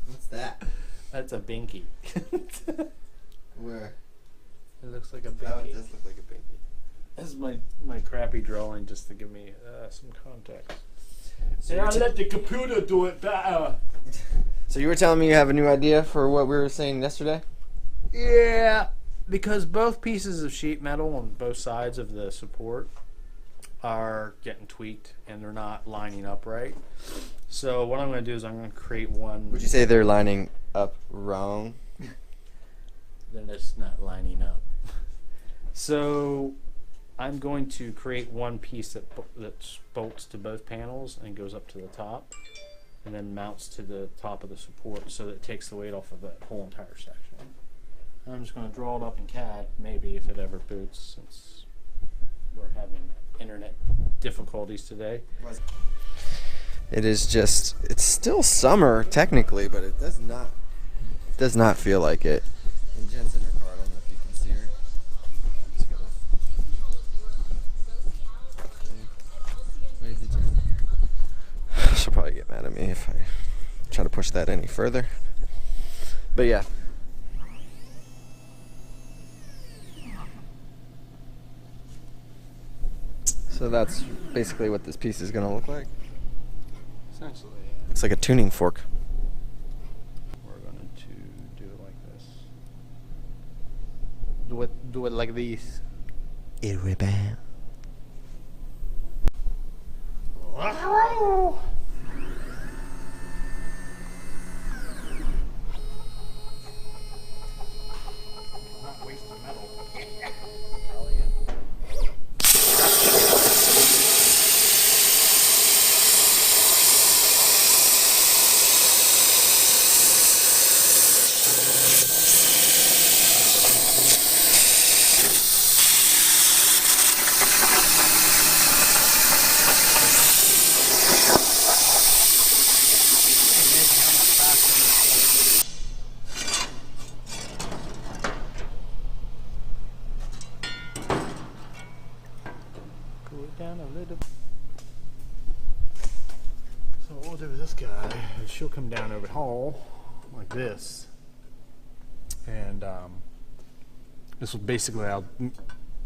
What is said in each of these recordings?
What's that? That's a binky. Where? It looks like a Oh, it binky. does look like a binky. This is my crappy drawing just to give me some context. So Yeah, I let the computer do it better. So you were telling me you have a new idea for what we were saying yesterday? Yeah, because both pieces of sheet metal on both sides of the support are getting tweaked and they're not lining up right. So what I'm going to do is I'm going to create one. Would you say they're lining up wrong? Then it's not lining up. So I'm going to create one piece that bolts to both panels and goes up to the top and then mounts to the top of the support so that it takes the weight off of that whole entire section. I'm just going to draw it up in CAD, maybe if it ever boots, since we're having internet difficulties today. It is just, it's still summer technically, but it does not feel like it. And Jen's in her car, I don't know if you can see her. I'm just gonna wave to Jen. She'll probably get mad at me if I try to push that any further. But yeah. So that's basically what this piece is going to look like. Essentially, Looks like a tuning fork. we're going to do it like this. Do it like this. Irreban. Not wasting metal. Cool it down a little. So what we'll do with this guy is she'll come down over the hall like this, and this will basically I'll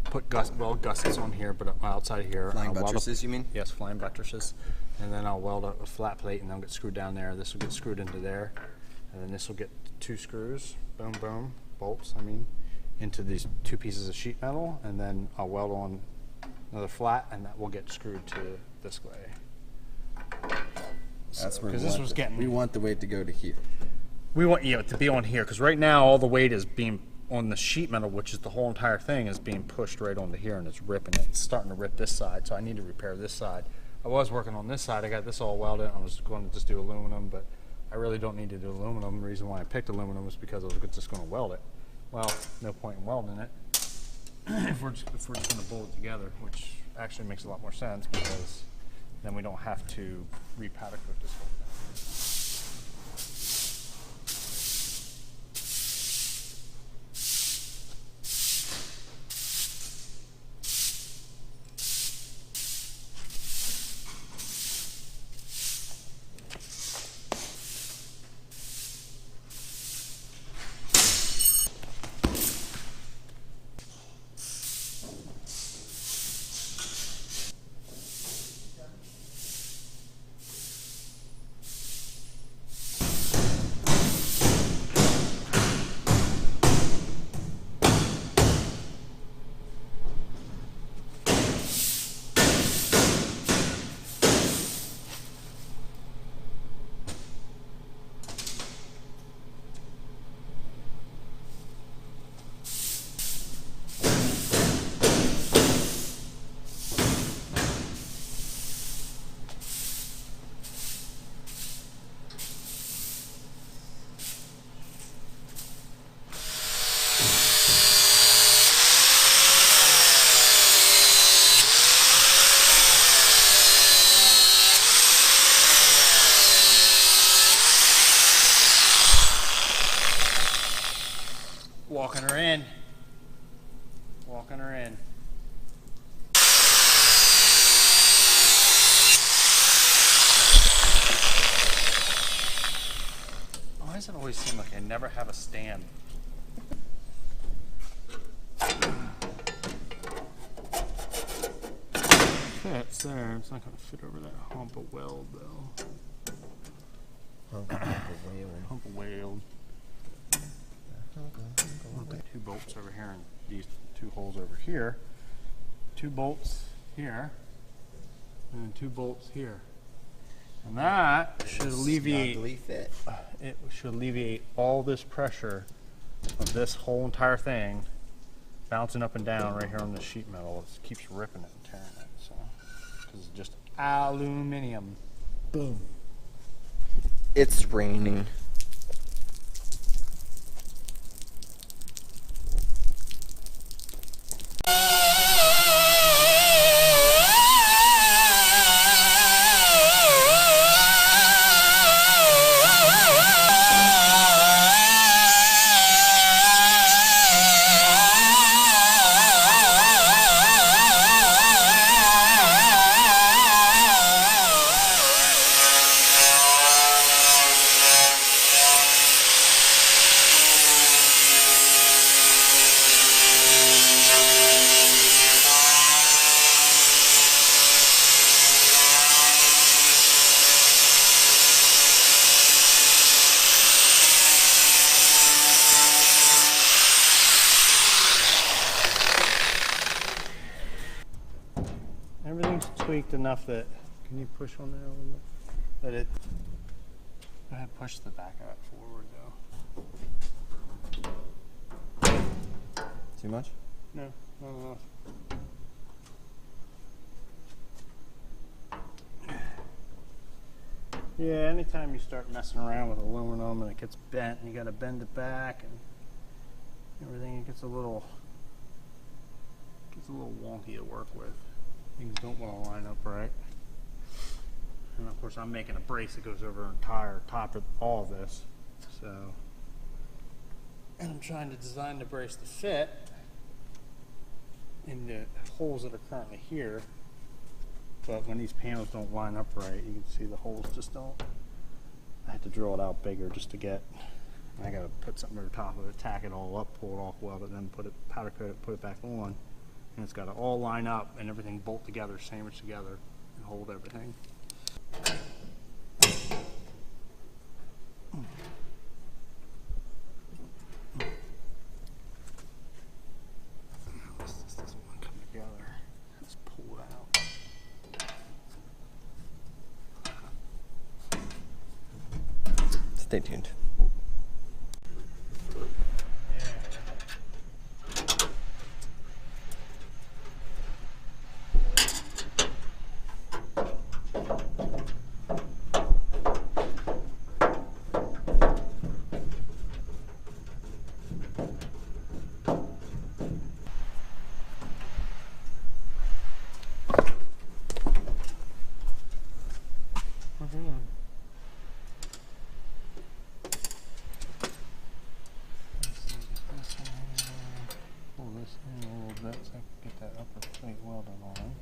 put gussets on here, but outside here. Flying I'll weld buttresses, you mean? Yes, flying buttresses, and then I'll weld a flat plate, and they'll get screwed down there. This will get screwed into there, and then this will get 2 screws, boom, boom, bolts. I mean, into these 2 pieces of sheet metal, and then I'll weld on another flat, and that will get screwed to this way. That's where because this was getting. we want the weight to go to here. We want to be on here because right now all the weight is being on the sheet metal, which is the whole entire thing, is being pushed right onto here, and it's ripping it. It's starting to rip this side, so I need to repair this side. I was working on this side. I got this all welded. I was going to just do aluminum, but I really don't need to do aluminum. The reason why I picked aluminum is because I was just going to weld it. Well, no point in welding it if we're just going to bolt it together, which actually makes a lot more sense because then we don't have to re-powder coat this whole thing. Walking her in. Walking her in. Why does it always seem like I never have a stand? Fits there. It's not going to fit over that hump of weld though. Hump of weld. I'll put 2 bolts over here and these 2 holes over here. 2 bolts here. And then 2 bolts here. And that should alleviate, it should alleviate all this pressure of this whole entire thing bouncing up and down right here on the sheet metal. It keeps ripping it and tearing it. So, because it's just aluminum. Boom. It's raining. Everything's tweaked enough that, can you push on there a little bit? That it, go ahead, push the back of it forward though. Too much? No, not enough. Yeah, anytime you start messing around with aluminum and it gets bent and you gotta bend it back and everything, it gets a little wonky to work with. Things don't want to line up right. And of course I'm making a brace that goes over an entire top of all of this. So, and I'm trying to design the brace to fit in the holes that are currently here. But when these panels don't line up right, you can see the holes just don't. I had to drill it out bigger just to get, I gotta put something over top of it, tack it all up, pull it off, weld it, then put it, powder coat it, put it back on. And it's got to all line up and everything bolt together, sandwich together, and hold everything. This doesn't want to come together. Let's pull it out. Stay tuned. Pull this in a little bit so I can get that upper plate welded on.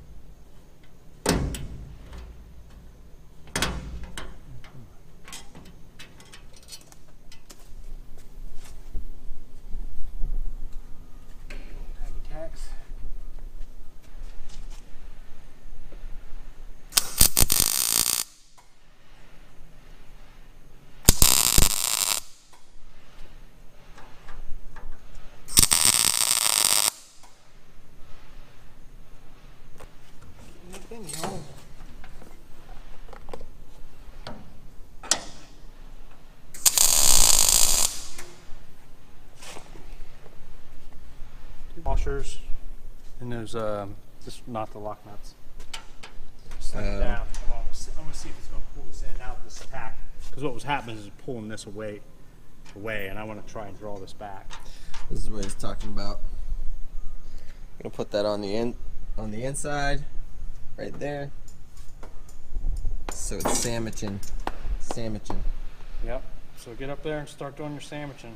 Tacks. Washers and those just not the lock nuts. Slide it down. Come on, I'm gonna see if it's gonna pull this in and out this tack. Because what was happening is pulling this away, and I want to try and draw this back. This is what he's talking about. I'm gonna put that on the inside, right there. So it's sandwiching. Yep. So get up there and start doing your sandwiching.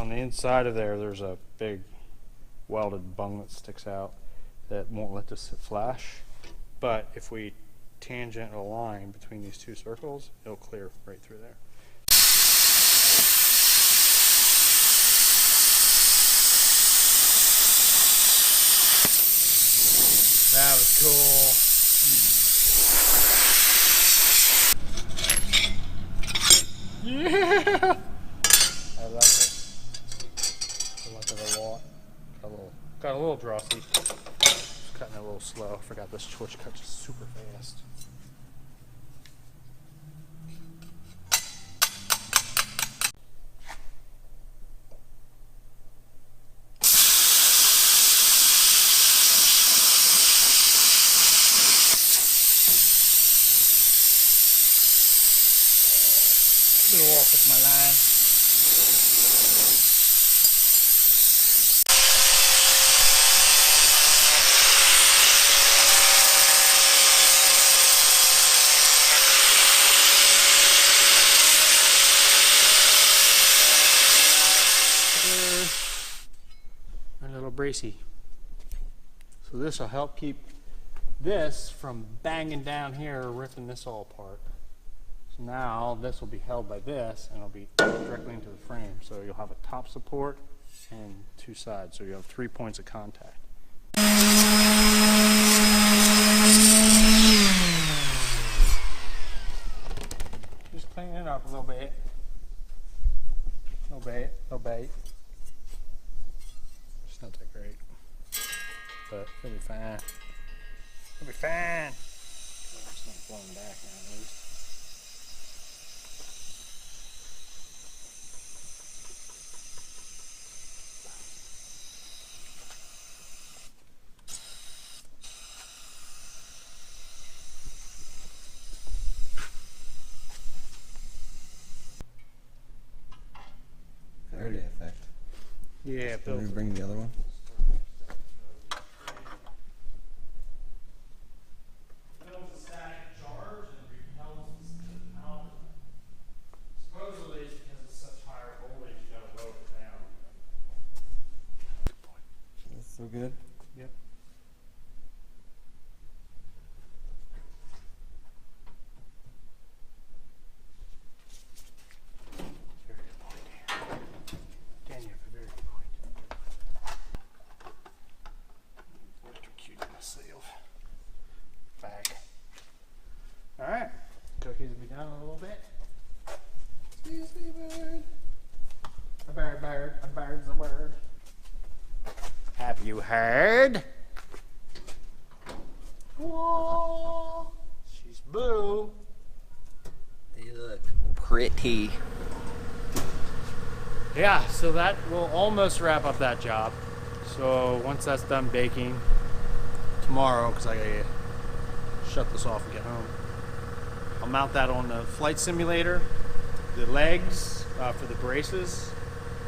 on the inside of there, there's a big welded bung that sticks out that won't let this flash. But if we tangent a line between these two circles, it'll clear right through there. That was cool. Yeah! I like it. I like it a lot. Got a little drossy. Just cutting it a little slow. I forgot this switch cuts super fast. Go off with my line. A little bracy. So this will help keep this from banging down here or ripping this all apart. So now this will be held by this and it'll be directly into the frame. So you'll have a top support and two sides. So you have 3 points of contact. Just clean it up a little bit. A little bit. It's not that great, but it'll be fine. It'll be fine. It's not blowing back now at least. Very effect. Yeah, Can we bring the other one? Supposedly it's because it's such higher voltage, you gotta lower it down. That's so good. Yep. Very good point here. Dan, you have a very good point. Electrocute my seal. Back. Alright. Cookies will be down a little bit. Sweet bird. A bird's a word. Have you heard? Whoa, she's blue. They look pretty. Yeah, so that will almost wrap up that job. So once that's done baking tomorrow, because I gotta shut this off and get home, I'll mount that on the flight simulator. The legs for the braces,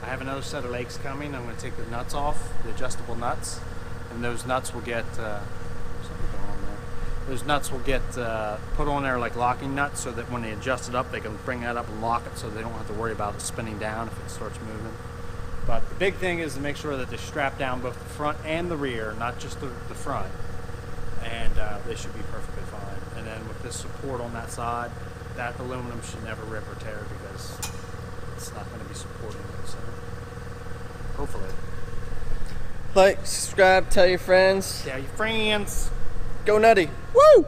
I have another set of legs coming. I'm going to take the nuts off, the adjustable nuts, and those nuts will get something going on there. Those nuts will get put on there like locking nuts, so that when they adjust it up, they can bring that up and lock it, so they don't have to worry about it spinning down if it starts moving. But the big thing is to make sure that they strap down both the front and the rear, not just the front, and they should be perfectly fine. And then with this support on that side, that aluminum should never rip or tear because it's not going to be supporting it. So hopefully. Like, subscribe, tell your friends. Tell your friends. Go nutty. Woo!